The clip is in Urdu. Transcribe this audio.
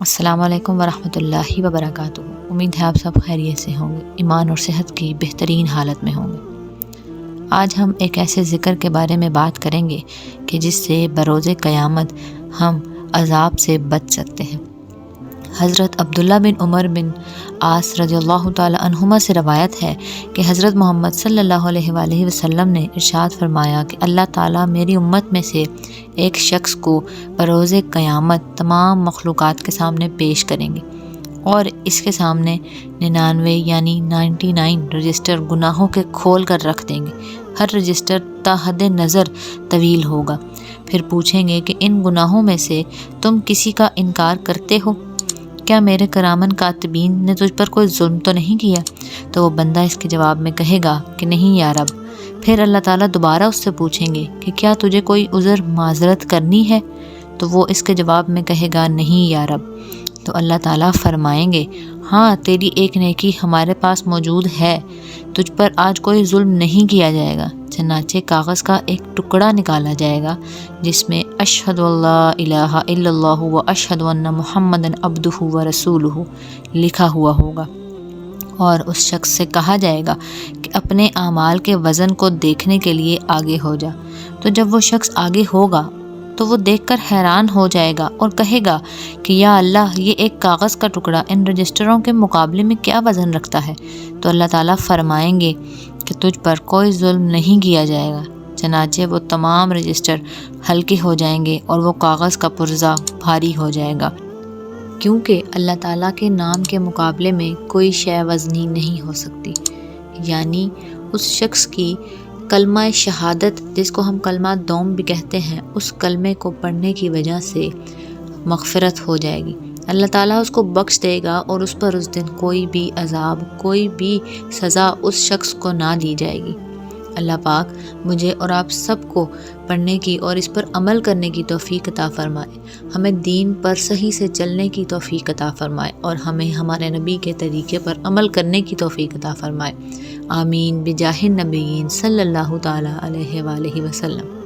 السلام علیکم ورحمۃ اللہ وبرکاتہ۔ امید ہے آپ سب خیریت سے ہوں گے، ایمان اور صحت کی بہترین حالت میں ہوں گے۔ آج ہم ایک ایسے ذکر کے بارے میں بات کریں گے کہ جس سے بروز قیامت ہم عذاب سے بچ سکتے ہیں۔ حضرت عبداللہ بن عمر بن عاص رضی اللہ تعالی عنہما سے روایت ہے کہ حضرت محمد صلی اللہ علیہ وآلہ وسلم نے ارشاد فرمایا کہ اللہ تعالیٰ میری امت میں سے ایک شخص کو بروز قیامت تمام مخلوقات کے سامنے پیش کریں گے اور اس کے سامنے 99 یعنی 99 رجسٹر گناہوں کے کھول کر رکھ دیں گے۔ ہر رجسٹر تا حد نظر طویل ہوگا۔ پھر پوچھیں گے کہ ان گناہوں میں سے تم کسی کا انکار کرتے ہو؟ کیا میرے کرامن کاتبین نے تجھ پر کوئی ظلم تو نہیں کیا؟ تو وہ بندہ اس کے جواب میں کہے گا کہ نہیں یا رب۔ پھر اللہ تعالیٰ دوبارہ اس سے پوچھیں گے کہ کیا تجھے کوئی عذر معذرت کرنی ہے؟ تو وہ اس کے جواب میں کہے گا نہیں یا رب۔ تو اللہ تعالیٰ فرمائیں گے ہاں تیری ایک نیکی ہمارے پاس موجود ہے، تجھ پر آج کوئی ظلم نہیں کیا جائے گا۔ چنانچہ کاغذ کا ایک ٹکڑا نکالا جائے گا جس میں اشہد اللہ الہ الا اللہ و اشہد ان محمد عبدہ و رسولہ لکھا ہوا ہوگا، اور اس شخص سے کہا جائے گا کہ اپنے اعمال کے وزن کو دیکھنے کے لیے آگے ہو جا۔ تو جب وہ شخص آگے ہوگا تو وہ دیکھ کر حیران ہو جائے گا اور کہے گا کہ یا اللہ، یہ ایک کاغذ کا ٹکڑا ان رجسٹروں کے مقابلے میں کیا وزن رکھتا ہے؟ تو اللہ تعالیٰ فرمائیں گے کہ تجھ پر کوئی ظلم نہیں کیا جائے گا۔ چنانچہ وہ تمام رجسٹر ہلکے ہو جائیں گے اور وہ کاغذ کا پرزہ بھاری ہو جائے گا، کیونکہ اللہ تعالیٰ کے نام کے مقابلے میں کوئی شے وزنی نہیں ہو سکتی۔ یعنی اس شخص کی کلمہ شہادت، جس کو ہم کلمہ دوم بھی کہتے ہیں، اس کلمے کو پڑھنے کی وجہ سے مغفرت ہو جائے گی۔ اللہ تعالیٰ اس کو بخش دے گا اور اس پر اس دن کوئی بھی عذاب، کوئی بھی سزا اس شخص کو نہ دی جائے گی۔ اللہ پاک مجھے اور آپ سب کو پڑھنے کی اور اس پر عمل کرنے کی توفیق عطا فرمائے، ہمیں دین پر صحیح سے چلنے کی توفیق عطا فرمائے اور ہمیں ہمارے نبی کے طریقے پر عمل کرنے کی توفیق عطا فرمائے۔ آمین بجاہ النبیین صلی اللہ تعالی علیہ وآلہ وسلم۔